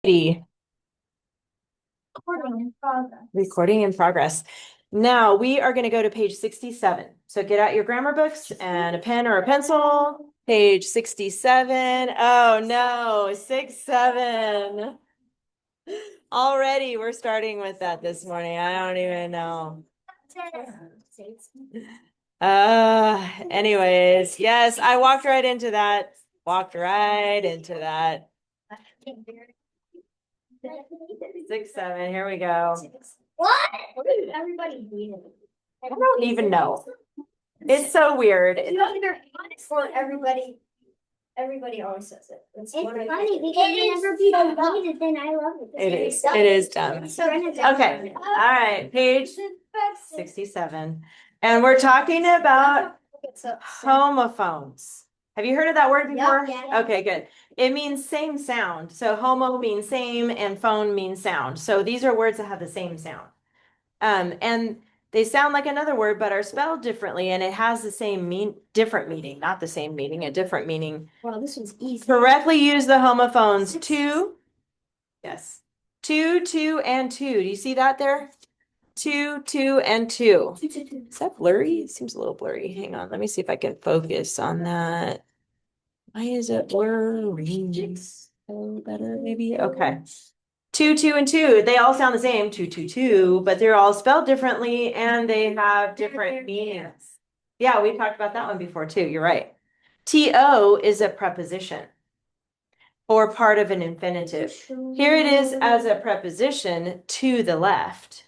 Alrighty, Recording in progress. recording in progress. Now we are going to go to page 67. So get out your grammar books and a pen or a pencil. Page 67. Oh no, 6-7. Already we're starting with that this morning. I don't even know. Anyways, yes, I walked right into that. Walked right into that. 6-7. Here we go. What did everybody read? I don't even know. It's so weird. It's either for everybody. Everybody always says it. It's funny because whenever people read it, then I love it. It is. It is dumb. Okay. All right. Page 67. And we're talking about homophones. Have you heard of that word before? Yeah. Okay, good. It means same sound. So homo means same and phone means sound. So these are words that have the same sound. And they sound like another word, but are spelled differently, and it has the same different meaning, not the same meaning, a different meaning. Wow, this one's easy. Correctly use the homophones two, yes, two, and two. Do you see that there? Two, and two. Is that blurry? It seems a little blurry. Hang on, let me see if I can focus on that. Why is it blurry? So better, maybe? Okay. Two, and two. They all sound the same, two, but they're all spelled differently and they have different meanings. Yeah, we talked about that one before too. You're right. To is a preposition or part of an infinitive. Here it is as a preposition to the left.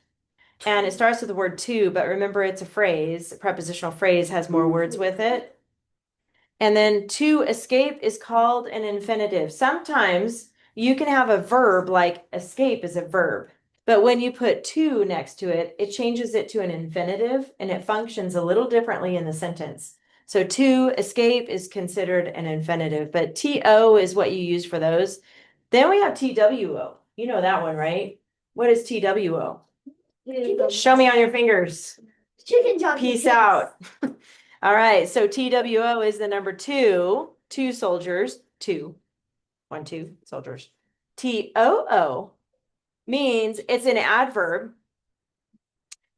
And it starts with the word to, but remember it's a phrase. A prepositional phrase has more words with it. And then to escape is called an infinitive. Sometimes you can have a verb like escape is a verb, but when you put to next to it, it changes it to an infinitive and it functions a little differently in the sentence. So to escape is considered an infinitive, but to is what you use for those. Then we have two. You know that one, right? What is two? Show me on your fingers. Chicken jockey. Peace out. All right, so two is the number two soldiers, 2 soldiers. Too means it's an adverb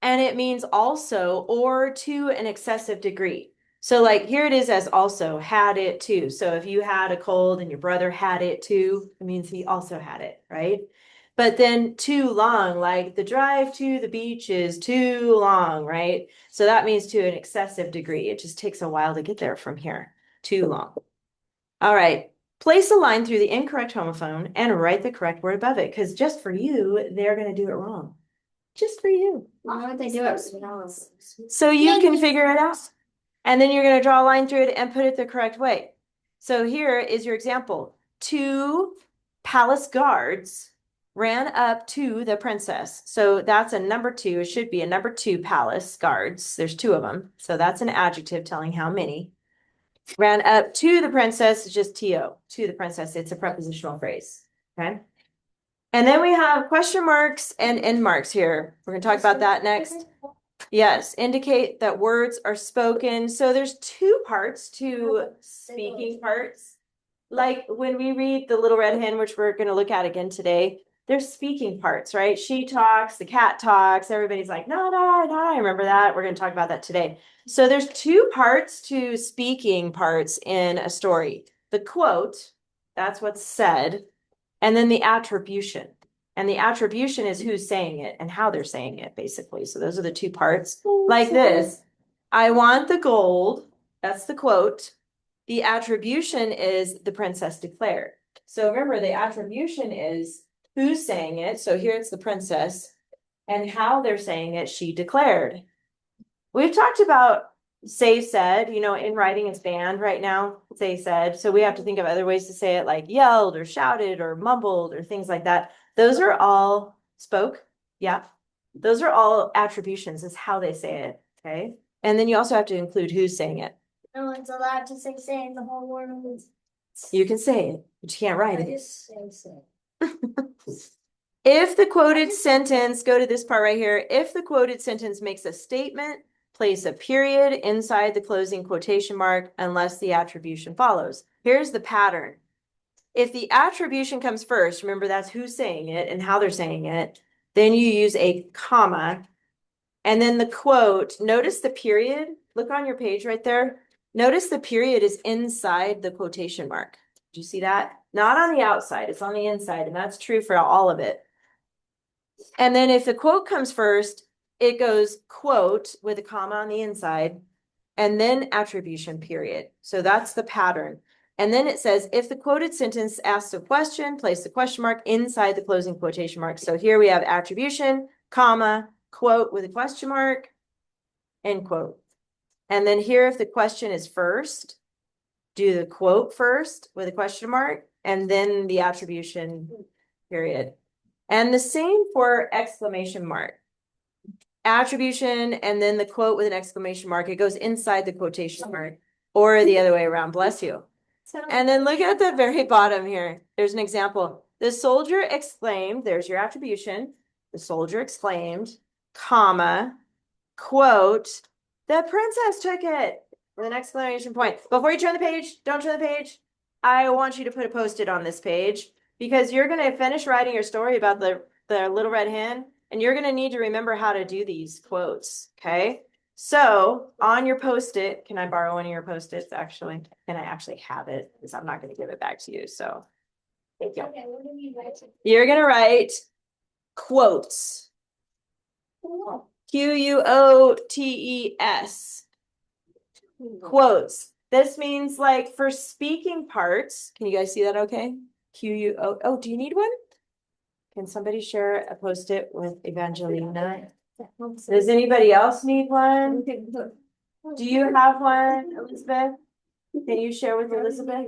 and it means also or to an excessive degree. So like here it is as also, had it too. So if you had a cold and your brother had it too, it means he also had it, right? But then too long, like the drive to the beach is too long, right? So that means to an excessive degree. It just takes a while to get there from here. Too long. All right. Place a line through the incorrect homophone and write the correct word above it, because just for you, they're going to do it wrong. Just for you. Why would they do it? So you can figure it out. And then you're going to draw a line through it and put it the correct way. So here is your example. 2 palace guards ran up to the princess. So that's a number 2. It should be a number 2 palace guards. There's 2 of them. So that's an adjective telling how many. Ran up to the princess is just to the princess. It's a prepositional phrase. Okay. And then we have question marks and end marks here. We're going to talk about that next. Yes, indicate that words are spoken. So there's 2 parts to speaking parts. Like when we read The Little Red Hen, which we're going to look at again today, there's speaking parts, right? She talks, the cat talks, everybody's like, no, I remember that. We're going to talk about that today. So there's 2 parts to speaking parts in a story. The quote, that's what's said, and then the attribution. And the attribution is who's saying it and how they're saying it, basically. So those are the 2 parts. Like this, I want the gold. That's the quote. The attribution is the princess declared. So remember, the attribution is who's saying it. So here it's the princess, and how they're saying it, she declared. We've talked about say said, in writing it's banned right now, say said. So we have to think of other ways to say it, like yelled or shouted or mumbled or things like that. Those are all spoke. Yeah. Those are all attributions, is how they say it. Okay. And then you also have to include who's saying it. No one's allowed to say in the whole world. You can say it, but you can't write I it. just say. If the quoted sentence, go to this part right here. If the quoted sentence makes a statement, place a period inside the closing quotation mark unless the attribution follows. Here's the pattern. If the attribution comes first, remember that's who's saying it and how they're saying it, then you use a comma. And then the quote, notice the period. Look on your page right there. Notice the period is inside the quotation mark. Do you see that? Not on the outside, it's on the inside, and that's true for all of it. And then if the quote comes first, it goes quote with a comma on the inside, and then attribution period. So that's the pattern. And then it says, if the quoted sentence asks a question, place the question mark inside the closing quotation mark. So here we have attribution, comma, quote with a question mark, end quote. And then here, if the question is first, do the quote first with a question mark, and then the attribution period. And the same for exclamation mark. Attribution and then the quote with an exclamation mark. It goes inside the quotation mark or the other way around. Bless you. And then look at the very bottom here. There's an example. The soldier exclaimed, there's your attribution. The soldier exclaimed, comma, quote, the princess took it with an exclamation point. Before you turn the page, don't turn the page. I want you to put a Post-it on this page because you're going to finish writing your story about the little red hen, and you're going to need to remember how to do these quotes. Okay. So on your Post-it, can I borrow one of your Post-its actually? Can I actually have it? Because I'm not going to give it back to you. So thank you. Okay, what do you write? You're going to write quotes. Quotes. Quotes. This means like for speaking parts. Can you guys see that okay? Quo. Oh, do you need one? Can somebody share a Post-it with Evangelina? Does anybody else need one? Do you have one, Elizabeth? Can you share with Elizabeth?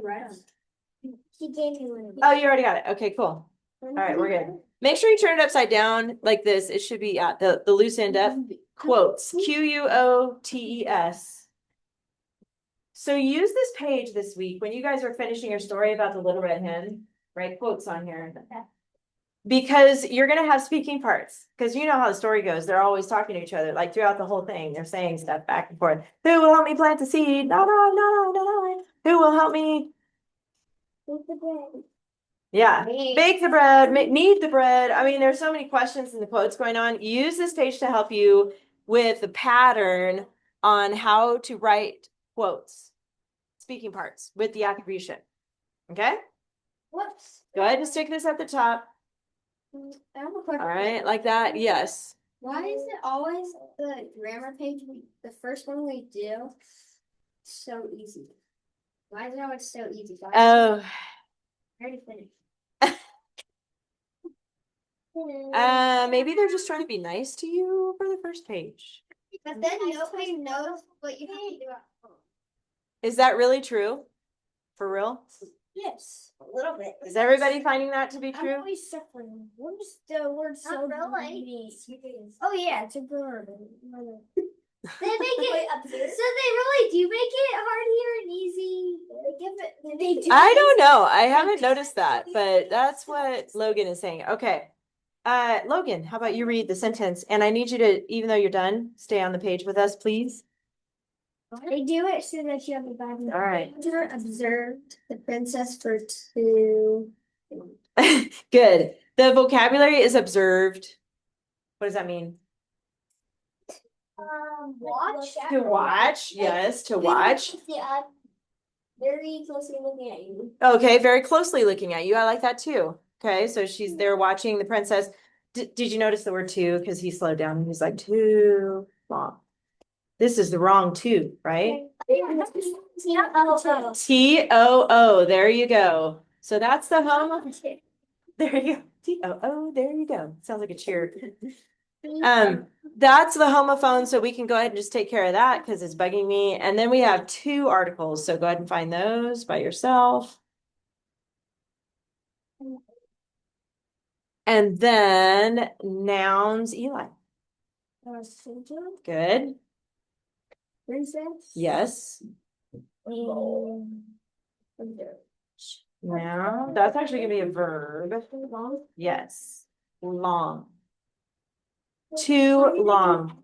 She gave me one. Oh, you already got it. Okay, cool. All right, we're good. Make sure you turn it upside down like this. It should be at the loose end up. Quotes. Quotes. So use this page this week when you guys are finishing your story about the little red hen. Write quotes on here. Because you're going to have speaking parts. Because you know how the story goes. They're always talking to each other. Like throughout the whole thing, they're saying stuff back and forth. Who will help me plant the seed? No. Who will help me? Yeah. Bake the bread, knead the bread. I mean, there's so many questions in the quotes going on. Use this page to help you with the pattern on how to write quotes, speaking parts with the attribution. Okay? Whoops. Go ahead and stick this at the top. I have a question. All right, like that. Yes. Why is it always the grammar page, the first one we do, so easy? Why is it always so easy? Oh. I already finished. Maybe they're just trying to be nice to you for the first page. But then nobody knows what you have to do at home. Is that really true? For real? Yes, a little bit. Is everybody finding that to be I'm true? always suffering. What is the word so really? Oh yeah, it's a verb. They make it so they really do make it hard here and easy. They give it. They do. I don't know. I haven't noticed that, but that's what Logan is saying. Okay. Logan, how about you read the sentence? And I need you to, even though you're done, stay on the page with us, please. They do it so that you have a bad. All right. Observed the princess for 2. Good. The vocabulary is observed. What does that mean? Watch. To watch. Yes, to watch. Yeah. Very closely looking at you. Okay, very closely looking at you. I like that too. Okay, so she's there watching the princess. Did you notice the word "to"? Because he slowed down and he's like, too long. This is the wrong "to," right? T-O-O. There you go. So that's the home. There you go. T-O-O. There you go. Sounds like a cheer. That's the homophone. So we can go ahead and just take care of that because it's bugging me. And then we have 2 articles. So go ahead and find those by yourself. And then nouns, Eli. Good. Princess. Yes. Now, that's actually going to be a verb. Yes. Long. Too long.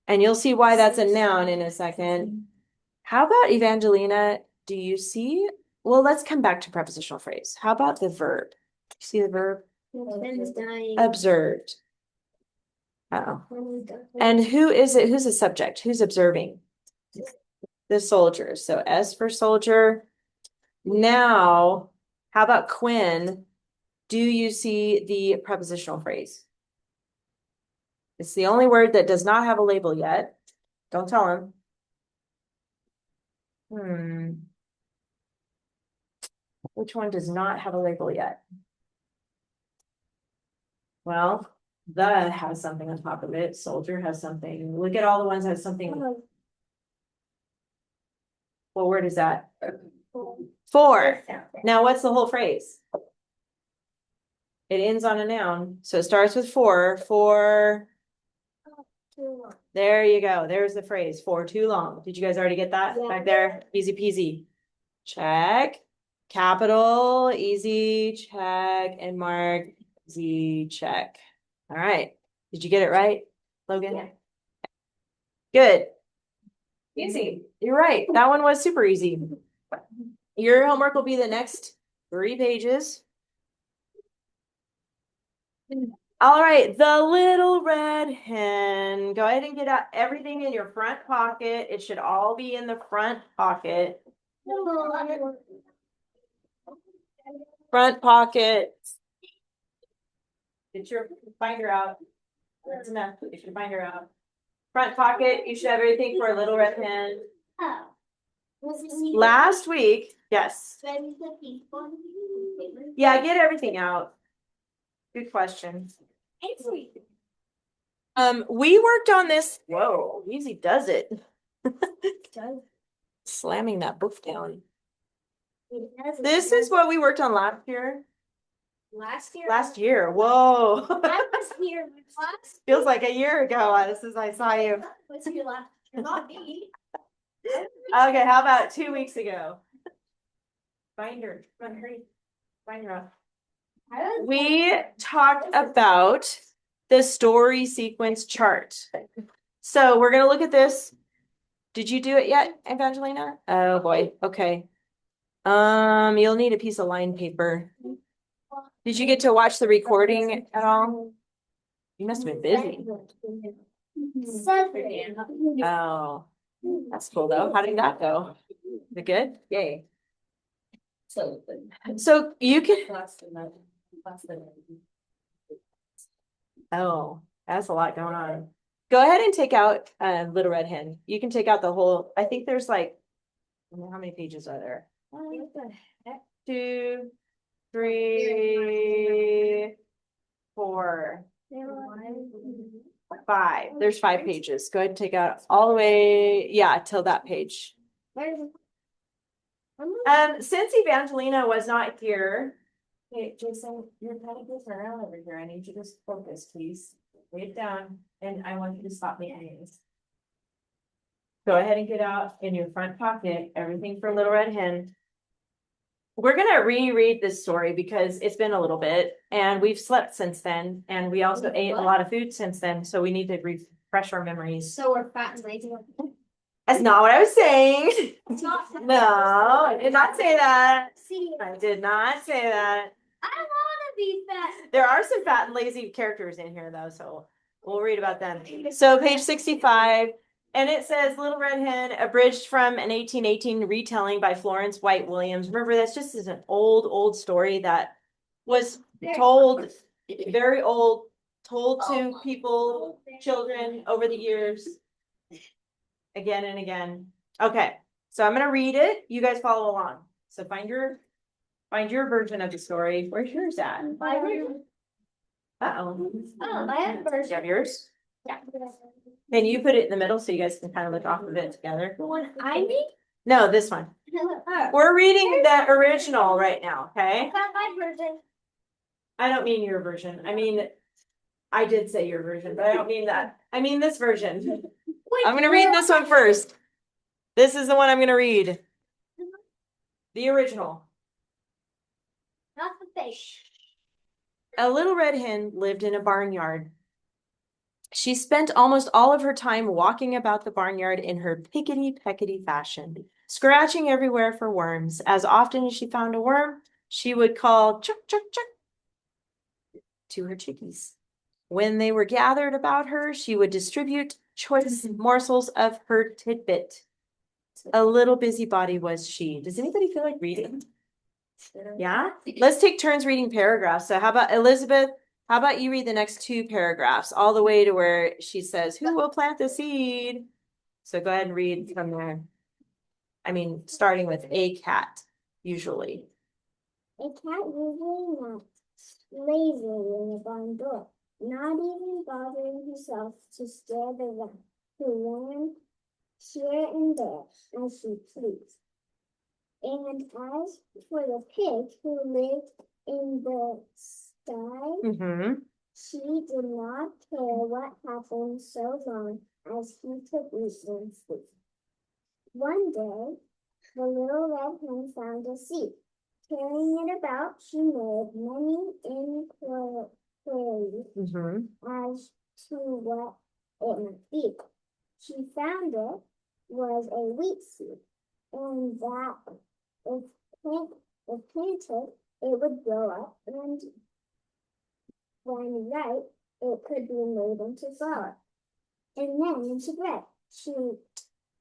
And you'll see why that's a noun in a second. How about Evangelina? Do you see well, let's come back to prepositional phrase. How about the verb? See the verb? Ben's dying. Observed. Uh-oh. And who is it? Who's the subject? Who's observing? The soldier. So S for soldier. Now, how about Quinn? Do you see the prepositional phrase? It's the only word that does not have a label yet. Don't tell him. Which one does not have a label yet? Well, the has something on top of it. Soldier has something. Look at all the ones that have something. What word is that? For. Now, what's the whole phrase? It ends on a noun. So it starts with for. For. There you go. There's the phrase. For too long. Did you guys already get that back there? Easy peasy. Check. Capital, easy, check, and mark, easy, check. All right. Did you get it right, Logan? Yeah. Good. Easy. You're right. That one was super easy. Your homework will be the next 3 pages. All right. The little red hen. Go ahead and get out everything in your front pocket. It should all be in the front pocket. Front pocket. Get your binder out. That's enough. Get your binder out. Front pocket, you should have everything for a little red hen. Oh. Last week, yes. Yeah, get everything out. Good question. We worked on this. Whoa, easy does it. Slamming that book down. This is what we worked on last year. Last year. Whoa. I was here in class. Feels like a year ago as I saw you. Was here last year, not me. Okay, how about 2 weeks ago? Binder. Come on, hurry. Binder off. We talked about the story sequence chart. So we're gonna look at this. Did you do it yet, Evangelina? Oh boy. Okay. You'll need a piece of lined paper. Did you get to watch the recording at all? You must have been busy. Oh, that's cool though. How did that go? Is it good? Yay. So you can. Oh, that's a lot going on. Go ahead and take out Little Red Hen. You can take out the whole. I think there's like, I don't know how many pages are there? 2, 3, 4, 5. There's 5 pages. Go ahead and take out all the way, yeah, till that page. Since Evangelina was not here, hey, Jason, you're kind of goofing around over here. I need you to just focus, please. Lay it down, and I want you to stop making these. Go ahead and get out in your front pocket everything for Little Red Hen. We're gonna reread this story because it's been a little bit, and we've slept since then, and we also ate a lot of food since then, so we need to refresh our memories. So we're fat and lazy. That's not what I was saying. It's not fat. No, I did not say that. See, I did not say that. I don't want to be fat. There are some fat and lazy characters in here, though, so we'll read about them. So page 65, and it says Little Red Hen, abridged from an 1818 retelling by Florence White Williams. Remember, that's just an old story that was told, very old, told to people, children over the years, again and again. Okay, so I'm gonna read it. You guys follow along. So find your version of the story. Where's yours at? Uh-oh. Oh, I have a version. You have yours? Yeah. Can you put it in the middle so you guys can kind of look off of it together? The one I need? No, this one. Oh. We're reading the original right now, okay? I found my version. I don't mean your version. I mean, I did say your version, but I don't mean that. I mean this version. I'm gonna read this one first. This is the one I'm gonna read. The original. Not the fish. A little red hen lived in a barnyard. She spent almost all of her time walking about the barnyard in her pickety-peckety fashion, scratching everywhere for worms. As often as she found a worm, she would call chuck, chuck, chuck to her chickies. When they were gathered about her, she would distribute choice morsels of her tidbit. A little busybody was she. Does anybody feel like reading? Yeah? Let's take turns reading paragraphs. So how about Elizabeth? How about you read the next 2 paragraphs all the way to where she says, who will plant the seed? So go ahead and read from there. I mean, starting with a cat, usually. A cat usually naps lazily in the barn door, not even bothering herself to scare the rat, who ran here and there as she pleased. And as for the pig who lived in the sty, she did not care what happened so long as he could eat and sleep. One day, the little red hen found a seed. Carrying it about, she made many inquiries as to what it might be. She found it was a wheat seed, and that if planted, it would grow up, and when ripe, it could be made into flour, and then into bread. She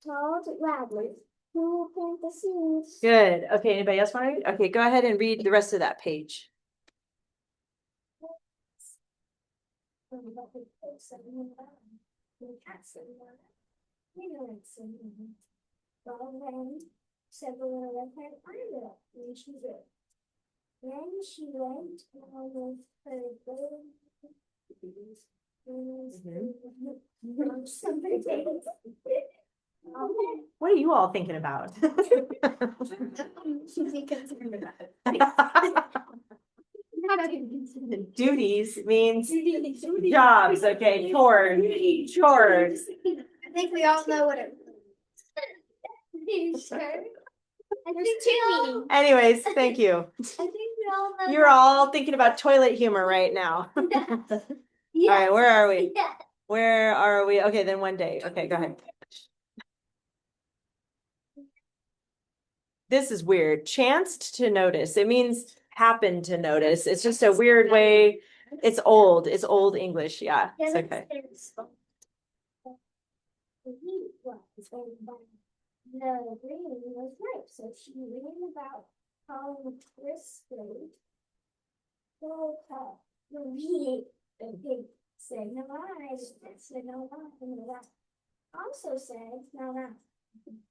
called loudly, who will plant the seeds? Good. Okay, anybody else want to read? Okay, go ahead and read the rest of that page. Well, then, said the little red hen, I will, and she did. Then she went with her little What are you all thinking about? Duties means jobs, okay, chores. I think we all know what it means. Sure. Anyways, thank you. I think we all know. You're all thinking about toilet humor right now. Yes. All right, where are we? Yeah. Where are we? Okay, then one day. Okay, go ahead. This is weird. Chanced to notice. It means happened to notice. It's just a weird way. It's old. It's old English. Yeah, it's okay. The green was ripe, so she ran about calling crisply. Go cut the meat. The pig said, no, I said, no, and the rat also said, no, no.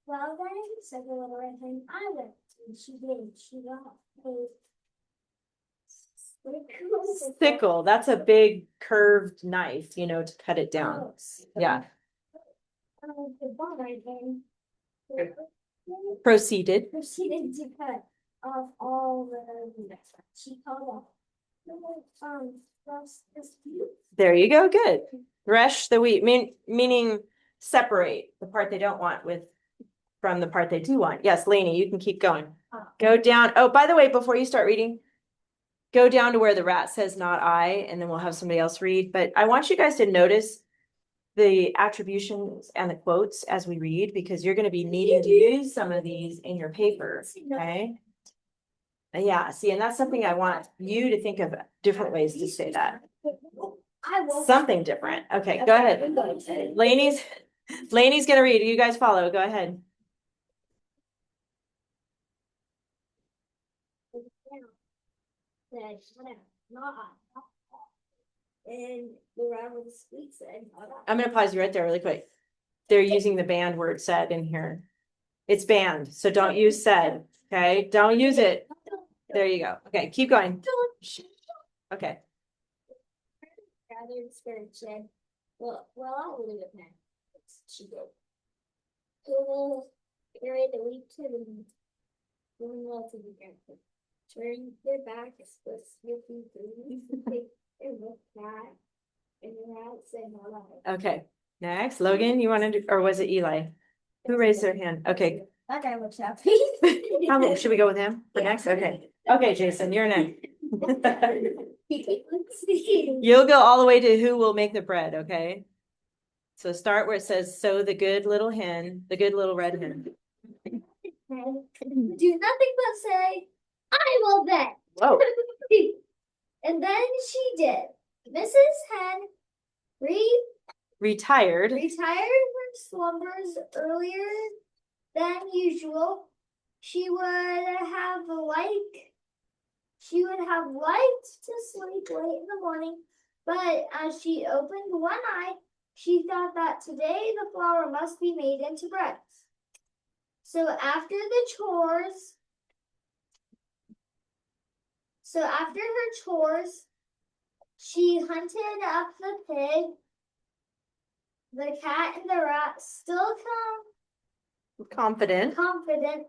Well, then, said the little red hen, I went, and she did. She got a Sickle. That's a big curved knife, you know, to cut it down. Yeah. The barn then Proceeded. to cut off all the she called off. There you go. Good. Thresh the wheat, meaning separate the part they don't want from the part they do want. Yes, Lainey, you can keep going. Go down. Oh, by the way, before you start reading, go down to where the rat says not I, and then we'll have somebody else read. But I want you guys to notice the attributions and the quotes as we read, because you're going to be needing to use some of these in your paper. Okay. Yeah, see, and that's something I want you to think of different ways to say that. Something different. Okay, go ahead. Lainey's gonna read. You guys follow. Go ahead. And the rat with the squeak said, I'm gonna pause you right there really quick. They're using the banned word said in here. It's banned, so don't use said. Okay, don't use it. There you go. Okay, keep going. Okay. Rather spirit said, well, I'll leave it now. She did. Who carried the wheat to the going well to the ground. Turning their back was sniffing through and looked back, and the rat said no. Okay. Next, Logan, you wanted to, or was it Eli? Who raised their hand? Okay. That guy looks happy. Should we go with him for next? Okay. Okay, Jason, you're next. You'll go all the way to who will make the bread, okay? So start where it says, so the good little hen, the good little red hen. do nothing but say, I will bet. Whoa. And then she did. Mrs. Hen Retired. retired from slumbers earlier than usual. She would have liked to sleep late in the morning, but as she opened one eye, she thought that today the flour must be made into bread. So after her chores, she hunted up the pig, the cat, and the rat, still Confident.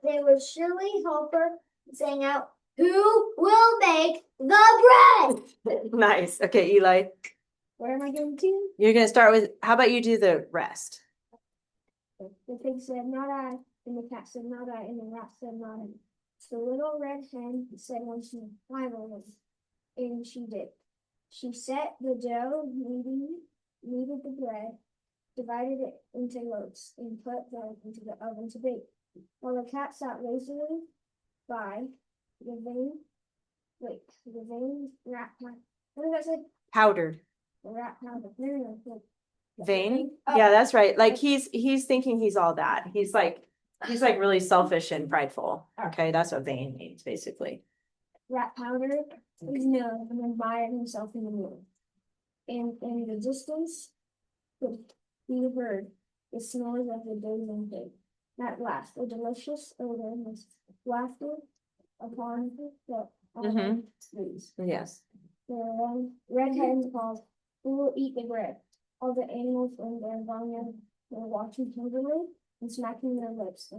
they would surely help her, and sang out, "Who will make the bread?" Nice. Okay, Eli. Where am I going to? You're going to start with, how about you do the rest? The pig said, "Not I," and the cat said, "Not I," and the rat said, "Not I." The little red hen said once more, "I will," and she did. She set the dough, kneaded the bread, divided it into loaves, and put them into the oven to bake. While the cat sat lazily by, the vain rat, what did I say? Powdered. The rat powder. No. Vain? Oh. Yeah, that's right. Like he's thinking he's all that. He's like really selfish and prideful. Okay, that's what vain means, basically. Rat powder is known and admired himself in the moon. And in the distance could be heard the snores of the dozing pig. At last, a delicious odor was wafted upon the trees. Yes. The red hen called, "Who will eat the bread?" All the animals in their barnyard were watching hungrily and smacking their lips I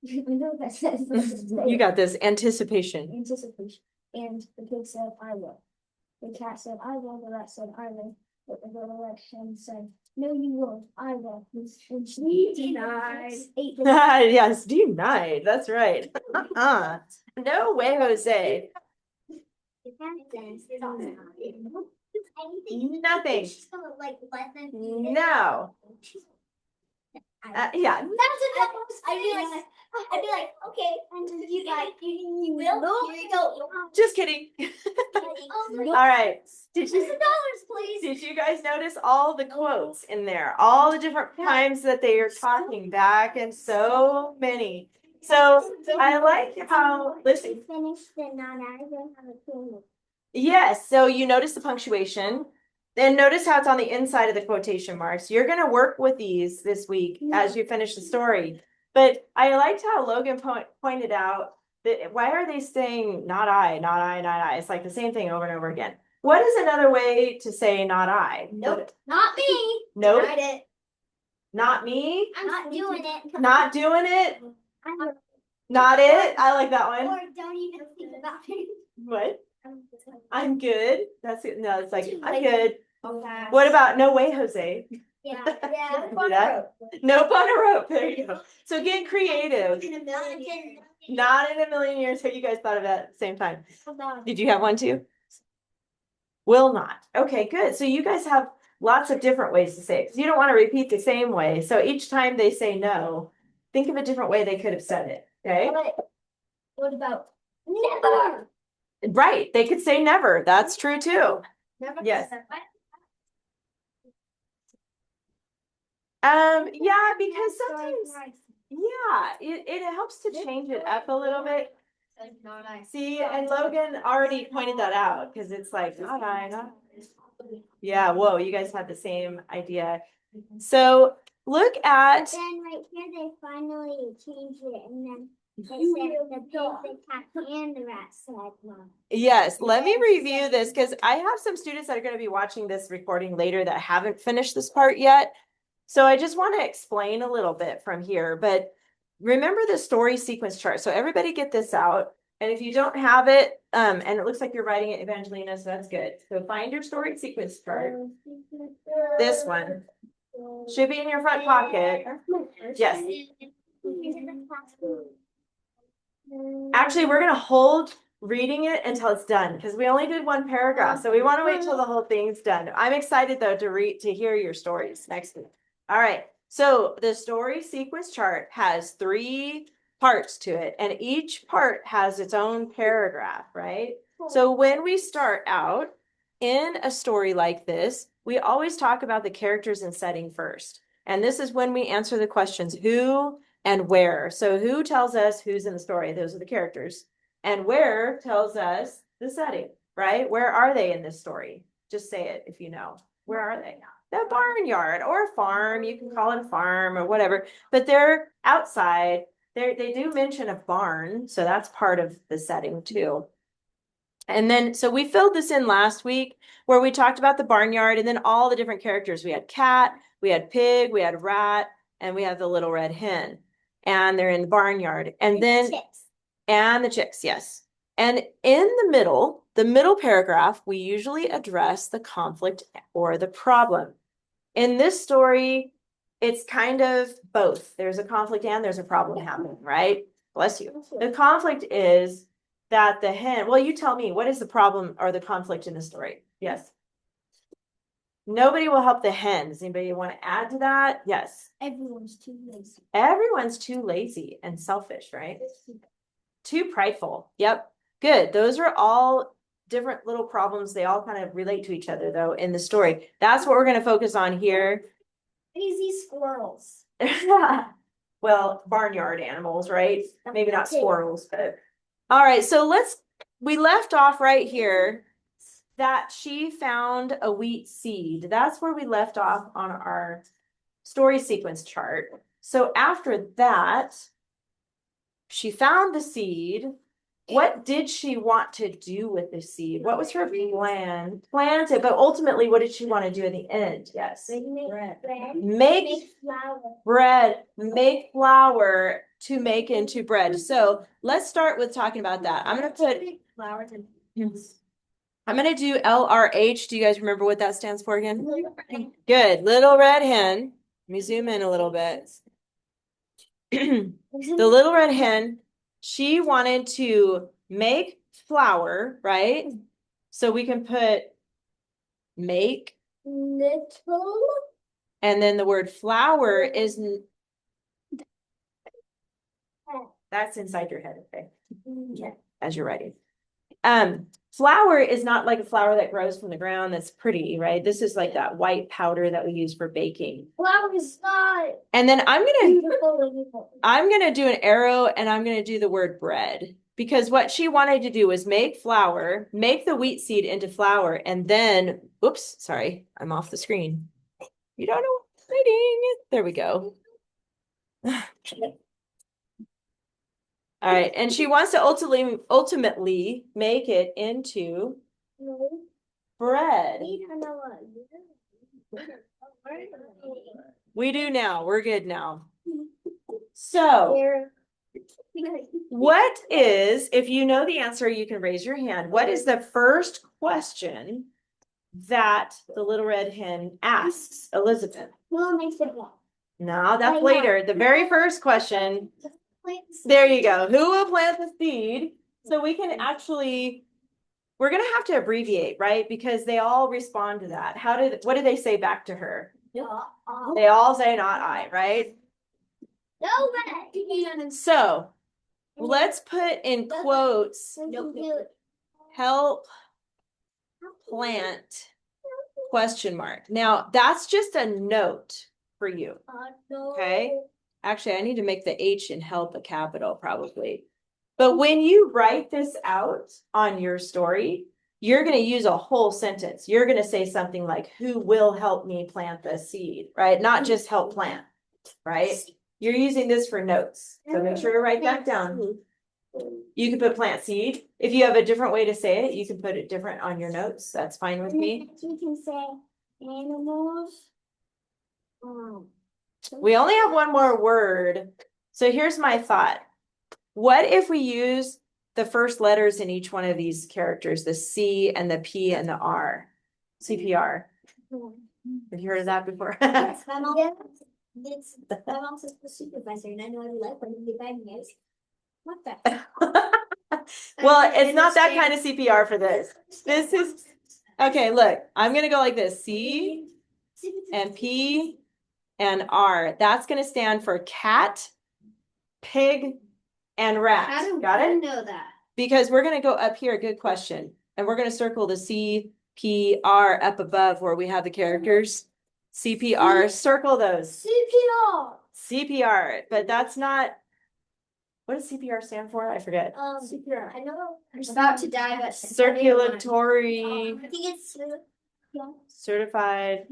know what that says. You got this. Anticipation. Anticipation. And the pig said, "I will." The cat said, "I will." The rat said, "I will." But the little red hen said, "No, you won't. I will." And she denied. Yes, denied. That's right. No way, Jose. Nothing. No. Yeah. I'd be like, okay, and you like, you will? Here you go. Just kidding. All right. $2, please. Did you guys notice all the quotes in there? All the different times that they are talking back, and so many. So I like how, listen. Finish the non-I. Yes, so you notice the punctuation. Then notice how it's on the inside of the quotation marks. You're going to work with these this week as you finish the story. But I liked how Logan pointed out that why are they saying not I, not I, not I? It's like the same thing over and over again. What is another way to say not I? Nope, not me. Nope. Tried it. Not me? I'm not doing it. Not doing it? Not it? I like that one. Or don't even think about it. What? I'm good. That's it. No, it's like, I'm good. What about no way, Jose? Yeah. Nope on a rope. There you go. So get creative. Not in a million years. Not in a million years. So you guys thought of that at the same time. Did you have one too? Will not. Okay, good. So you guys have lots of different ways to say it because you don't want to repeat the same way. So each time they say no, think of a different way they could have said it. Okay. What about never? Right. They could say never. That's true too. Never. Yes. Yeah, because sometimes, yeah, it helps to change it up a little bit. See, and Logan already pointed that out because it's like, not I, not. Yeah, whoa, you guys had the same idea. So look at. Then right here they finally changed it, and then they said the pig, the cat, and the rat said no. Yes, let me review this because I have some students that are going to be watching this recording later that haven't finished this part yet. So I just want to explain a little bit from here, but remember the story sequence chart. So everybody get this out. And if you don't have it, and it looks like you're writing it, Evangelina, so that's good. So find your story sequence chart. This one should be in your front pocket. Yes. Actually, we're going to hold reading it until it's done because we only did one paragraph. So we want to wait till the whole thing's done. I'm excited though to hear your stories next week. All right. So the story sequence chart has 3 parts to it, and each part has its own paragraph, right? So when we start out in a story like this, we always talk about the characters and setting first. And this is when we answer the questions who and where. So who tells us who's in the story? Those are the characters. And where tells us the setting, right? Where are they in this story? Just say it if you know. Where are they? The barnyard or farm. You can call it a farm or whatever, but they're outside. They do mention a barn, so that's part of the setting too. And then, so we filled this in last week where we talked about the barnyard and then all the different characters. We had cat, we had pig, we had rat, and we had the little red hen. And they're in the barnyard. And then, and the chicks, yes. And in the middle paragraph, we usually address the conflict or the problem. In this story, it's kind of both. There's a conflict and there's a problem happening, right? Bless you. The conflict is that the hen, well, you tell me, what is the problem or the conflict in the story? Yes. Nobody will help the hen. Does anybody want to add to that? Yes. Everyone's too lazy. Everyone's too lazy and selfish, right? Too prideful. Yep. Good. Those are all different little problems. They all kind of relate to each other, though, in the story. That's what we're going to focus on here. Lazy squirrels. Well, barnyard animals, right? Maybe not squirrels, but all right. So we left off right here that she found a wheat seed. That's where we left off on our story sequence chart. So after that, she found the seed. What did she want to do with the seed? What was her plan? Plant it, but ultimately, what did she want to do in the end? Yes. Make flour. Bread. Make flour to make into bread. So let's start with talking about that. I'm going to put Flour. I'm going to do LRH. Do you guys remember what that stands for again? Good. Little red hen. Let me zoom in a little bit. The little red hen, she wanted to make flour, right? So we can put make. Little. And then the word flour is, that's inside your head, okay? Yeah. As you're writing. Flour is not like a flour that grows from the ground that's pretty, right? This is like that white powder that we use for baking. Flour is not. And then I'm gonna beautiful. do an arrow and I'm gonna do the word bread because what she wanted to do was make flour, make the wheat seed into flour, and then, oops, sorry, I'm off the screen. You don't know writing. There we go. All right, and she wants to ultimately make it into bread. We do now. We're good now. So, what is, if you know the answer, you can raise your hand. What is the first question that the little red hen asks Elizabeth? Who makes it black? No, that's later. The very first question. There you go. Who will plant the seed? So we can actually, we're going to have to abbreviate, right? Because they all respond to that. What did they say back to her? They all say not I, right? No. So let's put in quotes, help plant question mark. Now that's just a note for you. Okay. Actually, I need to make the H in help a capital probably. But when you write this out on your story, you're going to use a whole sentence. You're going to say something like, who will help me plant the seed, right? Not just help plant, right? You're using this for notes. So make sure to write that down. You can put plant seed. If you have a different way to say it, you can put it different on your notes. That's fine with me. You can say animals. We only have one more word. So here's my thought. What if we use the first letters in each one of these characters, the C and the P and the R? CPR. Have you heard of that before? Yes, my mom's the supervisor, and I know every life when you bad news. What the? Well, it's not that kind of CPR for this. This is okay. Look, I'm gonna go like this: C and P and R. That's going to stand for cat, pig, and rat. Got it? I know that. Because we're going to go up here. Good question. And we're going to circle the CPR up above where we have the characters. CPR. Circle those. CPR. CPR. But that's not. What does CPR stand for? I forget. CPR. I know I'm about to die, but Circulatory. I think it's Certified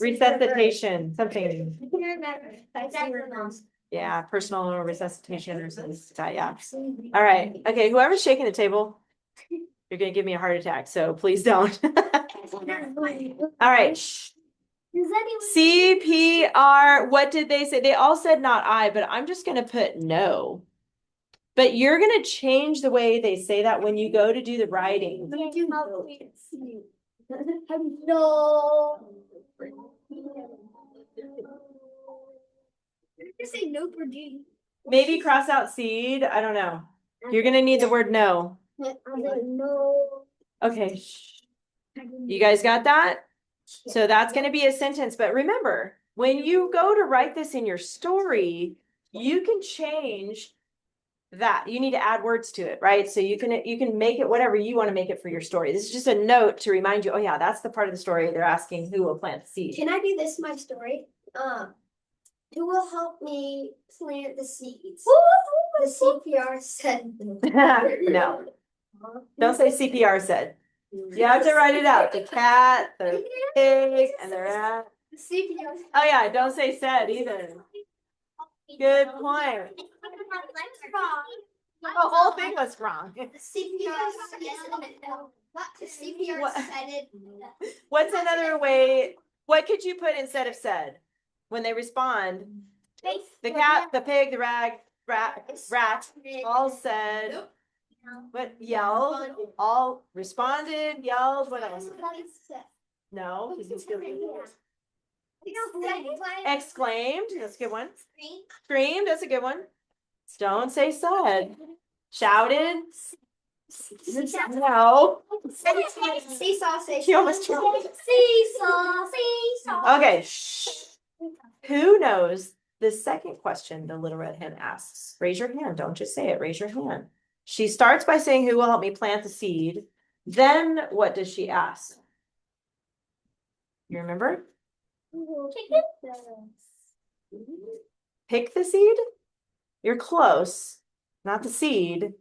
resuscitation. Something. Yeah, personal resuscitation or something. Yeah. All right. Okay. Whoever's shaking the table, you're gonna give me a heart attack. So please don't. All right. CPR. What did they say? They all said not I, but I'm just gonna put no. But you're gonna change the way they say that when you go to do the writing. No. Just say no for G. Maybe cross out seed. I don't know. You're gonna need the word no. No. Okay. You guys got that? So that's going to be a sentence. But remember, when you go to write this in your story, you can change that. You need to add words to it, right? So you can make it whatever you want to make it for your story. This is just a note to remind you, oh yeah, that's the part of the story they're asking who will plant the seed. Can I do this in my story? Who will help me plant the seeds? The CPR said No. Don't say CPR said. You have to write it out. The cat, the pig, and the rat. The CPR. Oh yeah, don't say said either. Good point. The whole thing was wrong. The CPR said it. What's another way? What could you put instead of said when they respond? The cat, the pig, the rat, all said. What yelled? All responded, yelled. What else? No. Exclaimed. That's a good one. Screamed. That's a good one. Don't say said. Shouted. No. Seesaw. She almost tried. Seesaw. Okay. Shh. Who knows the second question the little red hen asks? Raise your hand. Don't just say it. Raise your hand. She starts by saying, who will help me plant the seed? Then what does she ask? You remember? Pick the seed? You're close. Not the seed.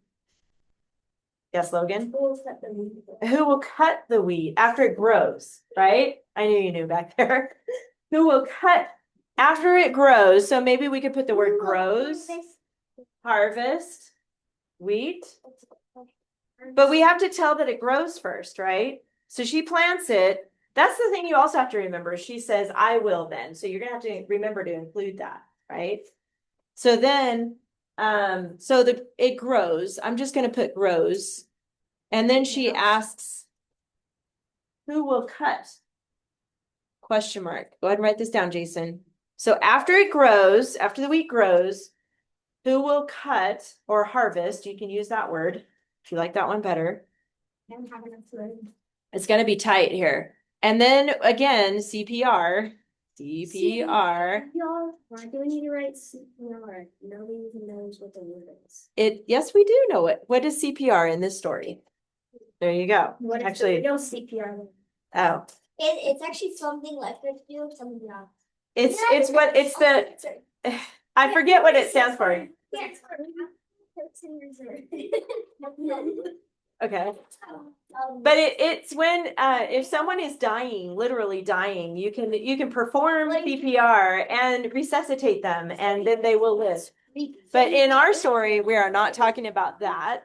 Yes, Logan? Who will cut the wheat after it grows, right? I knew you knew back there. Who will cut after it grows? So maybe we could put the word grows, harvest, wheat. But we have to tell that it grows first, right? So she plants it. That's the thing you also have to remember. She says, I will then. So you're going to have to remember to include that, right? So then, it grows. I'm just going to put grows. And then she asks, who will cut? Question mark. Go ahead and write this down, Jason. So after it grows, after the wheat grows, who will cut or harvest? You can use that word if you like that one better. It's going to be tight here. And then again, CPR. Why do we need to write CPR? Nobody even knows what the word is. Yes, we do know it. What is CPR in this story? There you go. What is actually, the real CPR? Oh. It's actually something like that. Something else. I forget what it stands for. Okay. But it's when if someone is dying, literally dying, you can perform CPR and resuscitate them, and then they will live. But in our story, we are not talking about that.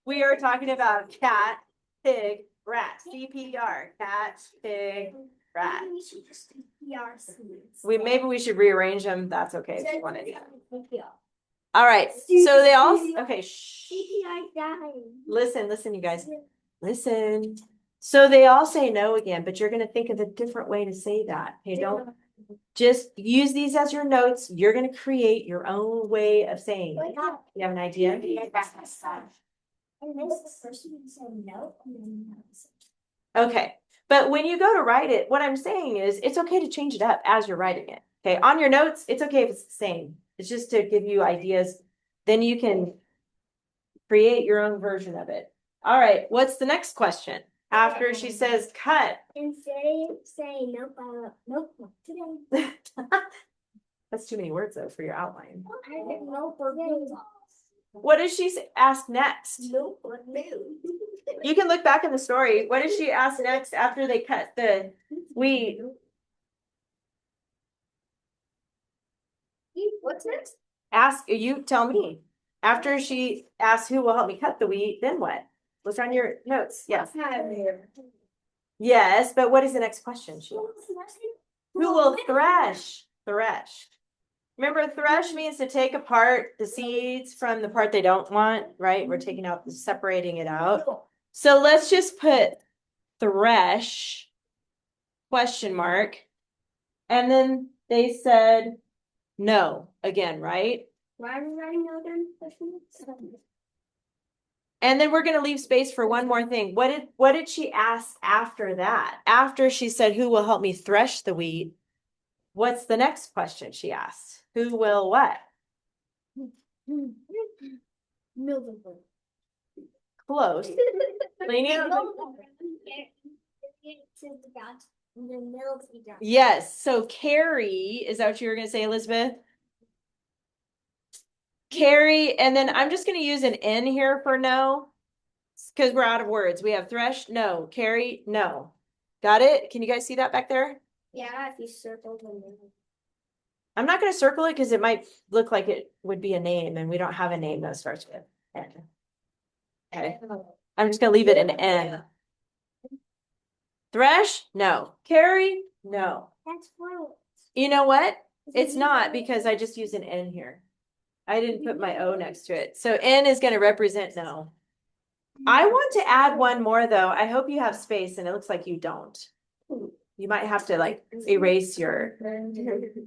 We are talking about cat, pig, rat. CPR. Cat, pig, rat. Maybe we should rearrange them. That's okay if you want to do that. All right. So they all okay. Shh. Listen, you guys. Listen. So they all say no again, but you're going to think of a different way to say that. Okay, don't just use these as your notes. You're going to create your own way of saying it. You have an idea? Okay. But when you go to write it, what I'm saying is it's okay to change it up as you're writing it. Okay, on your notes, it's okay if it's the same. It's just to give you ideas. Then you can create your own version of it. All right, what's the next question? After she says cut. Instead of saying nope, nope, not today. That's too many words though for your outline. Nope or no. What does she ask next? Nope or no. You can look back in the story. What does she ask next after they cut the wheat? What's next? Ask, you tell me. After she asks who will help me cut the wheat, then what? Look on your notes. Yes. Yes, but what is the next question? She asks? Who will thresh? Thresh. Remember, thresh means to take apart the seeds from the part they don't want, right? We're taking out, separating it out. So let's just put thresh, question mark. And then they said no again, right? Why are we writing no then? And then we're going to leave space for one more thing. What did she ask after that? After she said, who will help me thresh the wheat? What's the next question she asked? Who will what? Mill the Close. Leaning. Yes. So carry, is that what you were going to say, Elizabeth? Carry, and then I'm just going to use an N here for no, because we're out of words. We have thresh, no. Carry, no. Got it? Can you guys see that back there? Yeah, if you circle the middle. I'm not going to circle it because it might look like it would be a name, and we don't have a name that starts with N. Okay. I'm just going to leave it an N. Thresh, no. Carry, no. That's what. You know what? It's not because I just use an N here. I didn't put my O next to it. So N is going to represent no. I want to add one more though. I hope you have space and it looks like you don't. You might have to like erase your,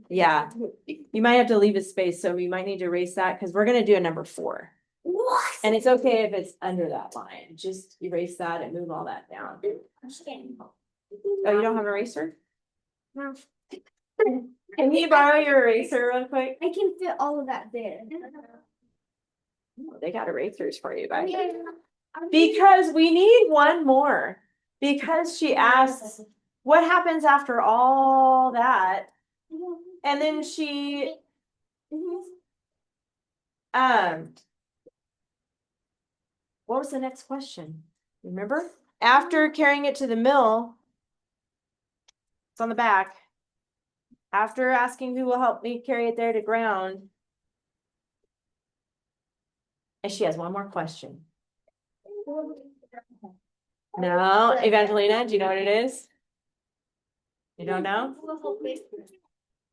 yeah. You might have to leave a space. So we might need to erase that because we're going to do a number 4. What? And it's okay if it's under that line. Just erase that and move all that down. Oh, you don't have an eraser? No. Can you borrow your eraser real quick? I can fit all of that there. They got erasers for you back there. Because we need one more. Because she asks, what happens after all that? And then she, what was the next question? Remember? After carrying it to the mill, it's on the back. After asking who will help me carry it there to ground. And she has one more question. No, Evangelina, do you know what it is? You don't know?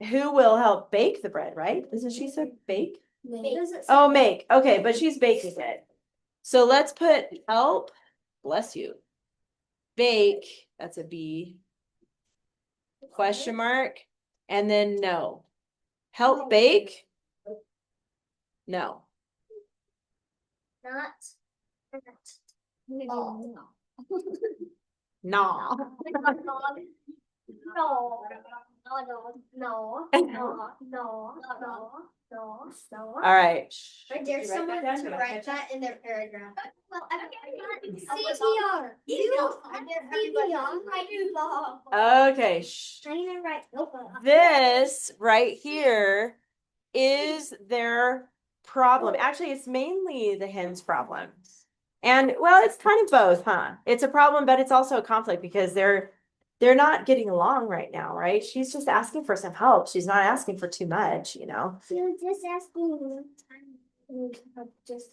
Who will help bake the bread, right? Isn't she said bake? Oh, make. Okay, but she's baking it. So let's put help, bless you. Bake, that's a B. Question mark. And then no. Help bake? No. Not. No. No. All right. I dare someone to write that in their paragraph. Well, CPR. Okay. I'm gonna write. This right here is their problem. Actually, it's mainly the hen's problem. And well, it's kind of both, huh? It's a problem, but it's also a conflict because they're not getting along right now, right? She's just asking for some help. She's not asking for too much, you know. She was just asking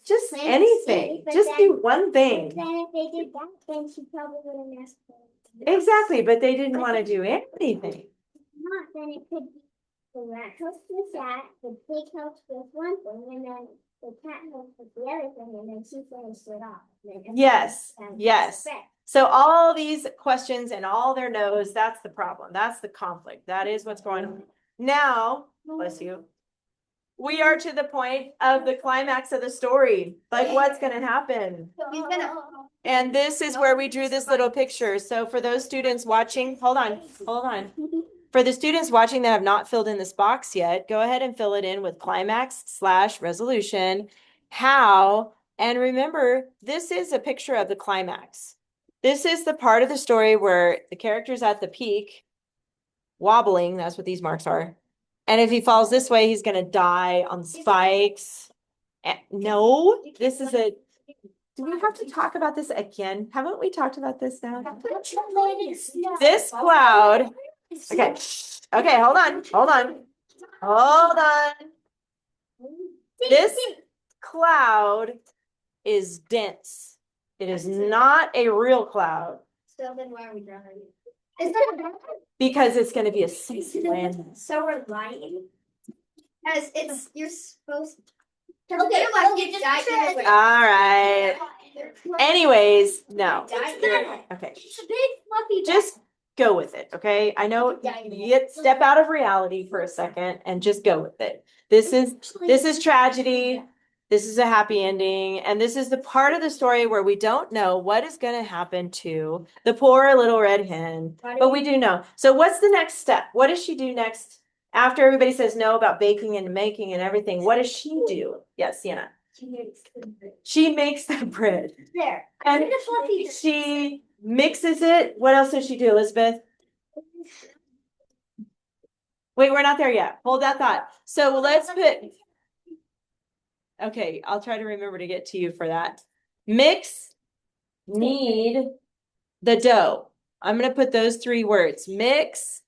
just anything. Just do one thing. Then if they did that, then she probably wouldn't ask for it. Exactly, but they didn't want to do anything. Not then it could be the rat helps with that, the pig helps with one thing, and then the cat helps with the other thing, and then she finished it off. Yes, yes. So all these questions and all their no's, that's the problem. That's the conflict. That is what's going on. Now, bless you, we are to the point of the climax of the story. Like what's going to happen? And this is where we drew this little picture. So for those students watching, hold on. For the students watching that have not filled in this box yet, go ahead and fill it in with climax/resolution. How, and remember, this is a picture of the climax. This is the part of the story where the character's at the peak, wobbling. That's what these marks are. And if he falls this way, he's going to die on spikes. No, this is a. Do we have to talk about this again? Haven't we talked about this now? This cloud. Okay. Okay, hold on. This cloud is dense. It is not a real cloud. So then why are we drawing? Because it's going to be a safe landing. So we're lying? Because you're supposed to. Okay, well, you just all right. Anyways, no. Okay. It's a big fluffy. Just go with it, okay? I know you step out of reality for a second and just go with it. This is tragedy. This is a happy ending. And this is the part of the story where we don't know what is going to happen to the poor little red hen, but we do know. So what's the next step? What does she do next? After everybody says no about baking and making and everything, what does she do? Yes, Sienna. She makes the bread. There. And she mixes it. What else does she do, Elizabeth? Wait, we're not there yet. Hold that thought. So let's put. Okay, I'll try to remember to get to you for that. Mix, knead the dough. I'm going to put those 3 words. Mix.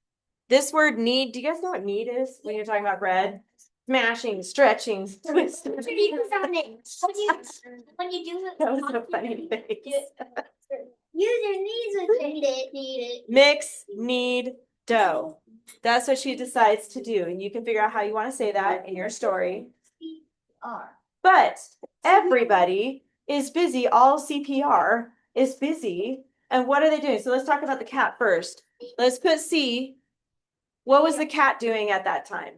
This word knead. Do you guys know what knead is when you're talking about bread? Smashing, stretching, twisting. When you do it, That was a funny face. Use your knees and knead it. Mix, knead, dough. That's what she decides to do. And you can figure out how you want to say that in your story. But everybody is busy. All CPR is busy. And what are they doing? So let's talk about the cat first. Let's put C. What was the cat doing at that time?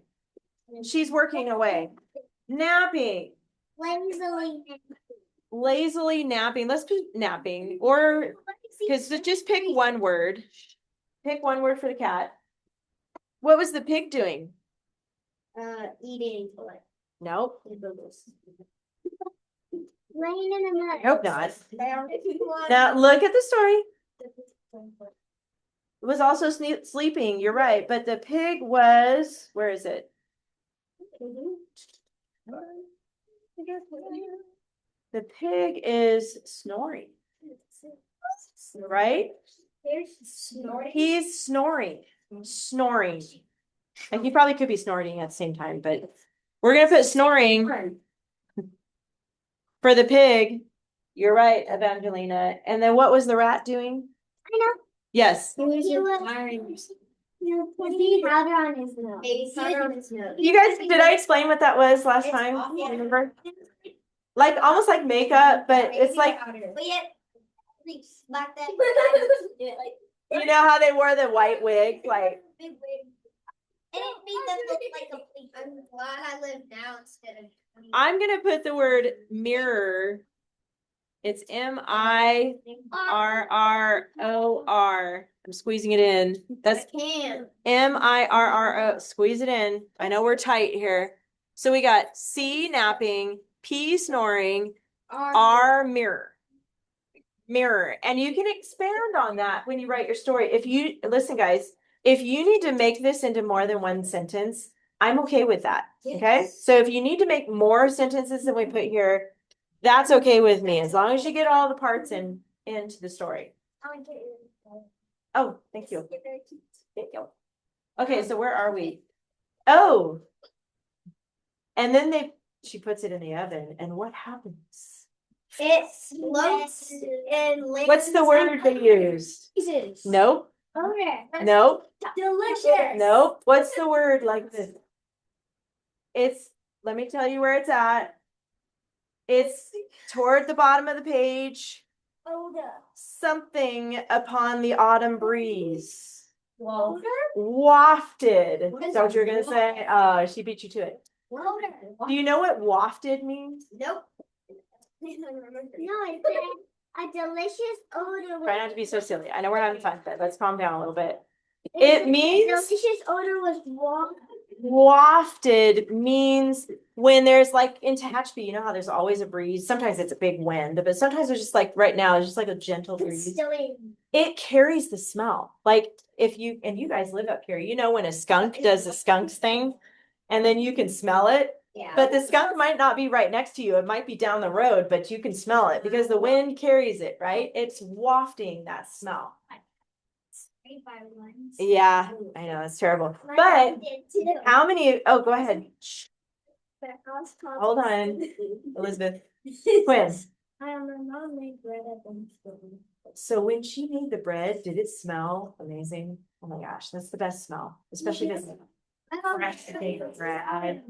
She's working away. Napping. Lazily napping. Let's put napping. Or, because just pick one word. Pick one word for the cat. What was the pig doing? Eating. Nope. Laying in the mud. Hope not. Now look at the story. It was also sleeping. You're right. But the pig was, where is it? The pig is snoring. Right? He's snoring. Snoring. And he probably could be snorting at the same time, but we're going to put snoring for the pig. You're right, Evangelina. And then what was the rat doing? I know. Yes. He was powder on his nose. Powder on his nose. You guys, did I explain what that was last time? Remember? Like almost like makeup, but it's like, But yet, back then, you know how they wore the white wig? Like, big wig. It didn't make them look like a bleep. I'm glad I live now instead of. I'm gonna put the word mirror. It's mirror. I'm squeezing it in. That's mirror. Squeeze it in. I know we're tight here. So we got C napping, P snoring, R mirror. Mirror. And you can expand on that when you write your story. If you listen, guys, if you need to make this into more than one sentence, I'm okay with that. Okay. So if you need to make more sentences than we put here, that's okay with me, as long as you get all the parts into the story. Oh, thank you. Thank you. Okay, so where are we? Oh. And then she puts it in the oven, and what happens? It floats and what's the word they used? Nope. Okay. Nope. Delicious. Nope. What's the word like this? Let me tell you where it's at. It's toward the bottom of the page. Something upon the autumn breeze. Wafted. Is that what you're going to say? Oh, she beat you to it. Do you know what wafted means? Nope. No, I didn't. A delicious odor. Try not to be so silly. I know we're having fun, but let's calm down a little bit. It means delicious odor was wafted means when there's like in Tehachapi, you know how there's always a breeze. Sometimes it's a big wind, but sometimes it's just like right now, it's just like a gentle breeze. It carries the smell. Like if you and you guys live up here, you know when a skunk does the skunks thing, and then you can smell it. Yeah. But the skunk might not be right next to you. It might be down the road, but you can smell it because the wind carries it, right? It's wafting that smell. Yeah, I know, it's terrible. But how many, oh, go ahead. Shh. Hold on, Elizabeth. Quinn. Mom made bread at Thanksgiving. So when she made the bread, did it smell amazing? Oh my gosh, that's the best smell, especially this fresh baked bread.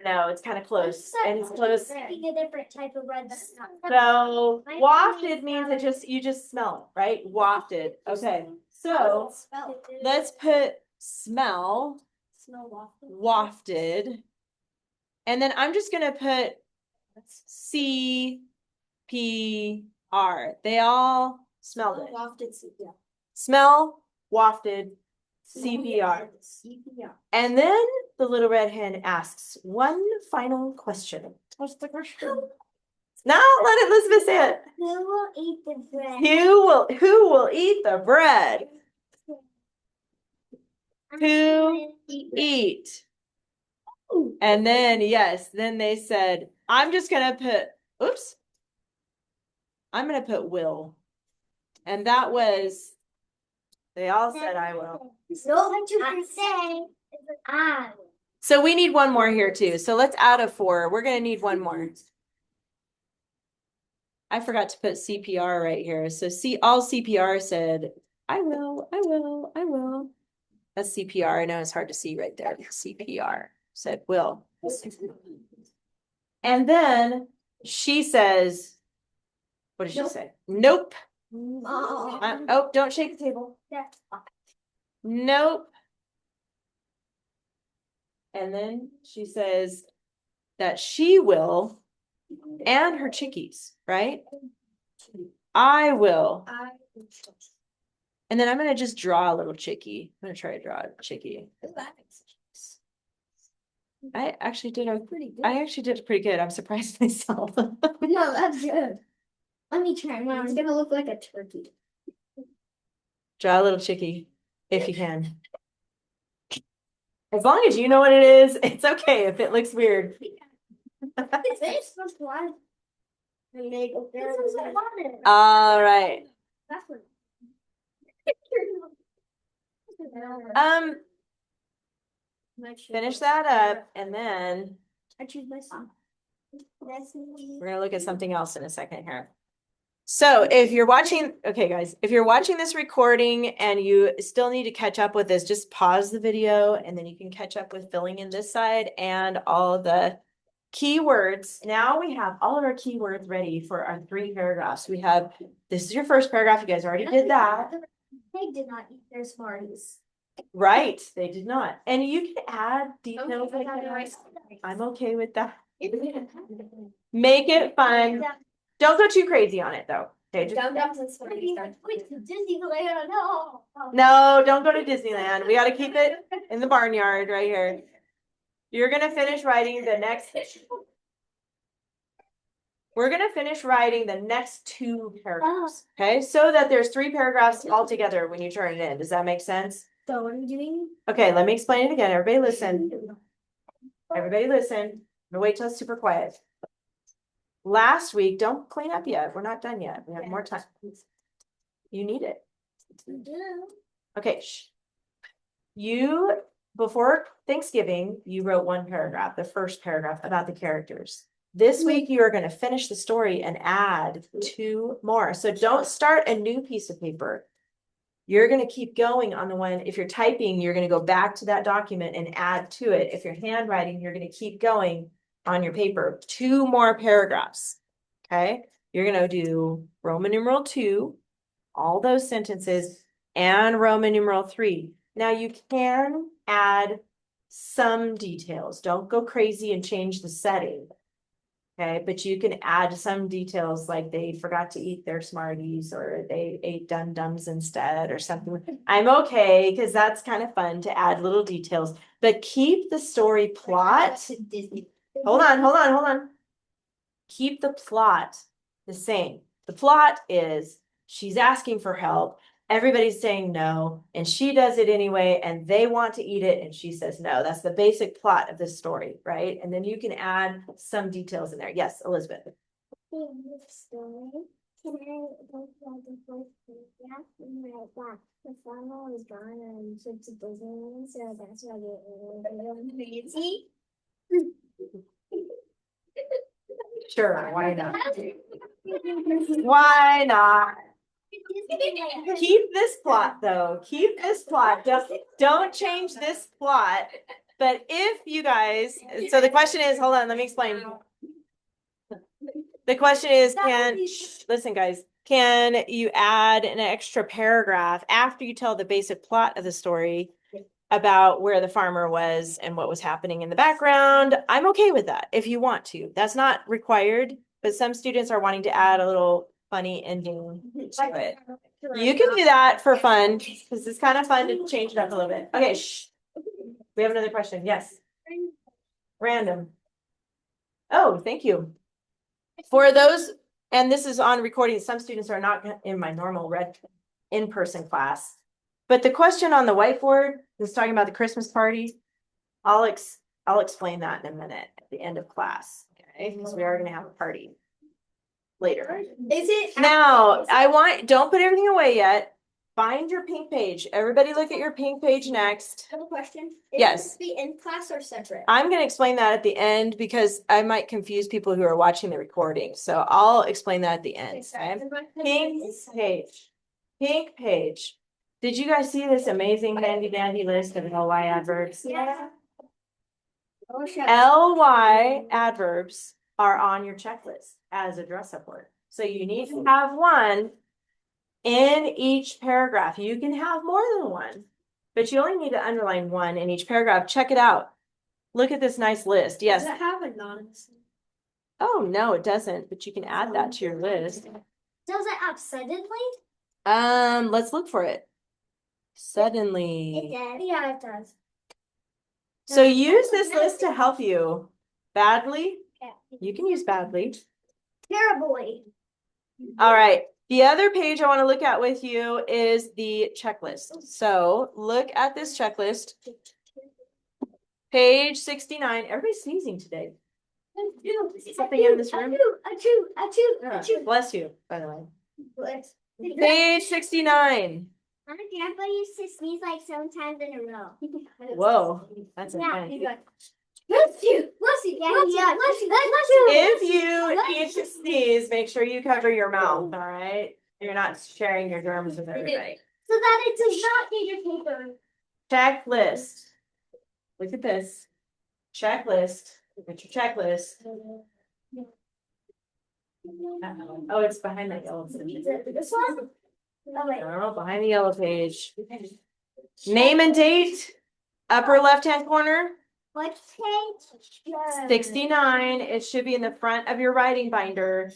No, it's kind of close, and it's close. Making a different type of bread that's not. So wafted means you just smell it, right? Wafted. Okay. So let's put smell wafted. And then I'm just gonna put CPR. They all smelled it. Wafted CPR. Smell wafted CPR. And then the little red hen asks one final question. What's the question? Now let Elizabeth say it. Who will eat the bread? Who will eat the bread? Who eat? And then yes, then they said, I'm just gonna put, oops. I'm gonna put will. And that was, they all said I will. No, you say I. So we need one more here too. So let's add a 4. We're gonna need one more. I forgot to put CPR right here. So all CPR said, I will, I will, I will. That's CPR. I know it's hard to see right there. CPR said will. And then she says, what did she say? Nope. Oh, don't shake the table. Nope. And then she says that she will, and her chickies, right? I will. And then I'm going to just draw a little chickie. I'm going to try to draw a chickie. I actually did pretty good. I'm surprised myself. No, that's good. Let me try mine. I'm gonna look like a turkey. Draw a little chickie, if you can. As long as you know what it is, it's okay if it looks weird. All right. Finish that up, and then I choose my song. we're gonna look at something else in a second here. So if you're watching, okay, guys, if you're watching this recording and you still need to catch up with this, just pause the video and then you can catch up with filling in this side and all the keywords. Now we have all of our keywords ready for our 3 paragraphs. We have, this is your first paragraph. You guys already did that. They did not eat their Smarties. Right, they did not. And you can add details like that. I'm okay with that. Make it fun. Don't go too crazy on it though. Okay, just no, don't go to Disneyland. We got to keep it in the barnyard right here. You're gonna finish writing the next. We're gonna finish writing the next 2 paragraphs. Okay, so that there's 3 paragraphs all together when you turn it in. Does that make sense? So what are we doing? Okay, let me explain it again. Everybody listen. Everybody listen. I'm gonna wait till it's super quiet. Last week, don't clean up yet. We're not done yet. We have more time. You need it. Okay. Shh. Before Thanksgiving, you wrote 1 paragraph, the first paragraph about the characters. This week, you are going to finish the story and add 2 more. So don't start a new piece of paper. You're going to keep going on the one. If you're typing, you're going to go back to that document and add to it. If you're handwriting, you're going to keep going on your paper. 2 more paragraphs. Okay. You're going to do Roman numeral 2, all those sentences, and Roman numeral 3. Now you can add some details. Don't go crazy and change the setting. Okay, but you can add some details like they forgot to eat their Smarties or they ate Dum-Dums instead or something. I'm okay because that's kind of fun to add little details, but keep the story plot. Hold on. Keep the plot the same. The plot is she's asking for help. Everybody's saying no, and she does it anyway, and they want to eat it, and she says no. That's the basic plot of this story, right? And then you can add some details in there. Yes, Elizabeth. In this story, can I talk about the first paragraph? The farmer was gone and took to Disneyland, so that's why they fancy. Sure, why not? Why not? Keep this plot though. Keep this plot. Don't change this plot. But if you guys, so the question is, hold on, let me explain. The question is, listen guys, can you add an extra paragraph after you tell the basic plot of the story about where the farmer was and what was happening in the background? I'm okay with that if you want to. That's not required, but some students are wanting to add a little funny ending to it. You can do that for fun because it's kind of fun to change it up a little bit. Okay, shh. We have another question. Yes. Random. Oh, thank you. For those, and this is on recording, some students are not in my normal red in-person class. But the question on the whiteboard is talking about the Christmas party. I'll explain that in a minute at the end of class. Okay, because we are going to have a party later. Is it Now, don't put everything away yet. Find your pink page. Everybody look at your pink page next. I have a question. Yes. Is it be in class or separate? I'm going to explain that at the end because I might confuse people who are watching the recording. So I'll explain that at the end. Okay? Pink page. Pink page. Did you guys see this amazing handy dandy list of LY adverbs? Yeah. LY adverbs are on your checklist as a dress up word. So you need to have one in each paragraph. You can have more than one, but you only need to underline one in each paragraph. Check it out. Look at this nice list. Yes. Does it have a non? Oh, no, it doesn't, but you can add that to your list. Does it have suddenly? Let's look for it. Suddenly. It does. Yeah, it does. So use this list to help you. Badly? Yeah. You can use badly. Terribly. All right. The other page I want to look at with you is the checklist. So look at this checklist. Page 69. Everybody's sneezing today. Something in this room? Bless you, by the way. Page 69. My grandpa used to sneeze like 7 times in a row. Whoa, that's intense. Bless you. Bless you. Yeah, bless you. If you need to sneeze, make sure you cover your mouth, all right? You're not sharing your germs with everybody. So that it does not get your paper. Checklist. Look at this. Checklist. Look at your checklist. Oh, it's behind that yellow page. This one? Oh, wait. No, behind the yellow page. Name and date. Upper left-hand corner. What page? 69. It should be in the front of your writing binder.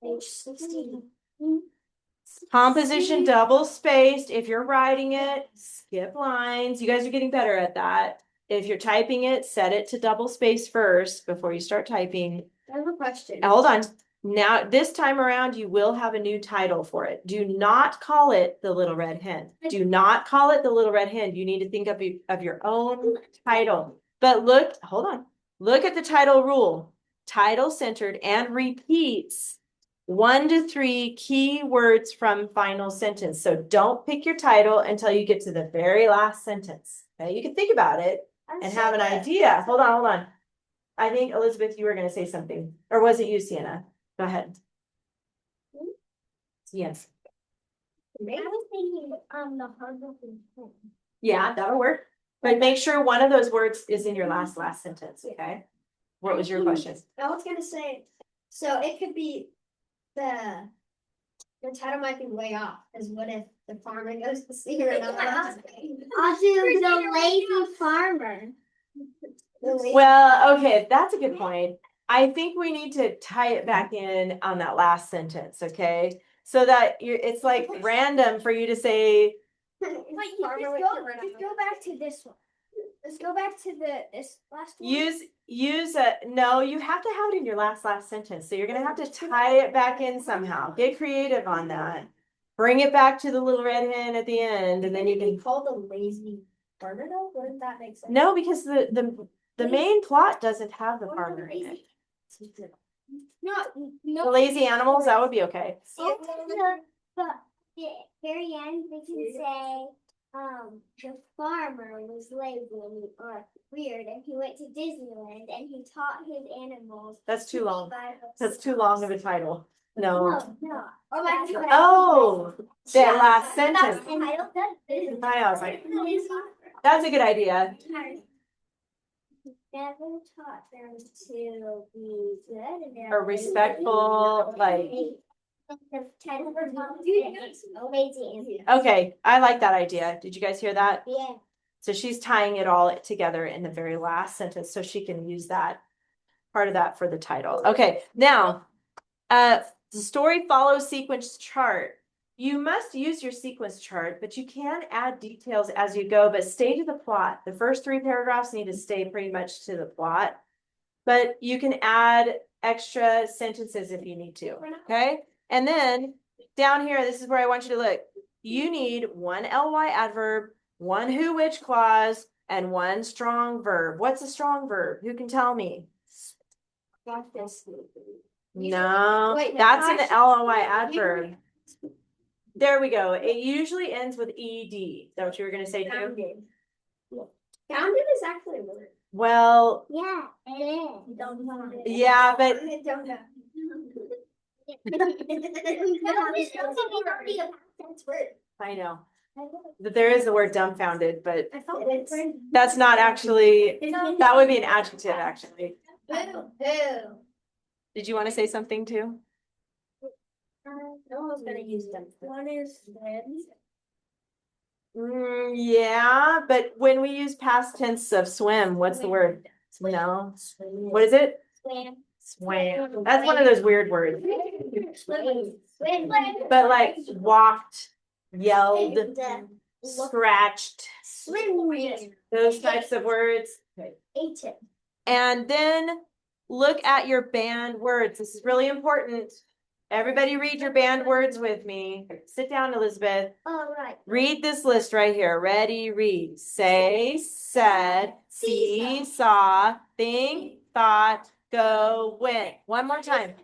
Page 16. Composition double spaced. If you're writing it, skip lines. You guys are getting better at that. If you're typing it, set it to double space first before you start typing. I have a question. Hold on. Now, this time around, you will have a new title for it. Do not call it the Little Red Hen. Do not call it the Little Red Hen. You need to think of your own title. But look, hold on. Look at the title rule. Title centered and repeats 1 to 3 key words from final sentence. So don't pick your title until you get to the very last sentence. Okay, you can think about it and have an idea. Hold on. I think, Elizabeth, you were going to say something. Or was it you, Sienna? Go ahead. Yes. I was thinking the hard working thing. Yeah, that'll work. But make sure one of those words is in your last sentence, okay? What was your question? I was gonna say, so it could be the title might be way off. Because what if the farmer goes to see her and I'll do the lazy farmer. Well, okay, that's a good point. I think we need to tie it back in on that last sentence, okay? So that it's like random for you to say. Wait, just go back to this one. Let's go back to this last one. Use a no, you have to have it in your last sentence. So you're gonna have to tie it back in somehow. Get creative on that. Bring it back to the little red hen at the end, and then you can call the lazy farmer though? Wouldn't that make sense? No, because the main plot doesn't have the farmer in it. No, The lazy animals, that would be okay. but the very end they can say the farmer was lazy or weird and he went to Disneyland and he taught his animals. That's too long. That's too long of a title. No. No. Oh, that last sentence. I was like, that's a good idea. Never taught them to be good Or respectful, like. Okay, I like that idea. Did you guys hear that? Yeah. So she's tying it all together in the very last sentence so she can use that part of that for the title. Okay, now the story follows sequence chart. You must use your sequence chart, but you can add details as you go, but stay to the plot. The first 3 paragraphs need to stay pretty much to the plot, but you can add extra sentences if you need to, okay? And then down here, this is where I want you to look. You need 1 ly adverb, 1 who which clause, and 1 strong verb. What's a strong verb? Who can tell me? No, that's an ly adverb. There we go. It usually ends with ed. Is that what you were going to say too? Founded is actually a word. Well, yeah, it is. Don't know. Yeah, but Don't know. I know that there is the word dumbfounded, but that's not actually, that would be an adjective actually. Did you want to say something too? No one's gonna use them. One is Yeah, but when we use past tense of swim, what's the word? No. What is it? swim. Swam. That's one of those weird words. Swim. But like walked, yelled, scratched, those types of words. And then look at your banned words. This is really important. Everybody read your banned words with me. Sit down, Elizabeth. All right. Read this list right here. Ready, read. Say, said, see, saw, think, thought, go, went. One more time.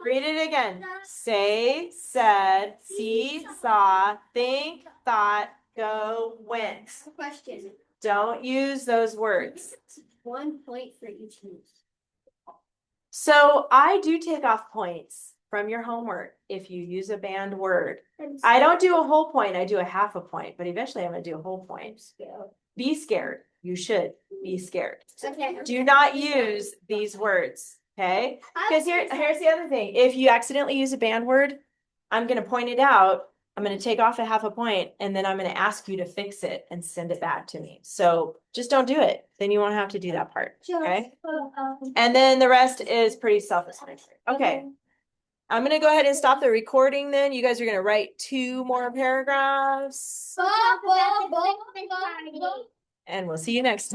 Read it again. Say, said, see, saw, think, thought, go, went. Question. Don't use those words. 1 point for each use. So I do take off points from your homework if you use a banned word. I don't do a whole point, I do a half a point, but eventually I'm gonna do a whole point. Be scared. You should be scared. Okay. Do not use these words, okay? Because here's the other thing. If you accidentally use a banned word, I'm gonna point it out. I'm gonna take off a half a point, and then I'm gonna ask you to fix it and send it back to me. So just don't do it. Then you won't have to do that part, okay? And then the rest is pretty self-explanatory. Okay. I'm going to go ahead and stop the recording then. You guys are going to write 2 more paragraphs. And we'll see you next time.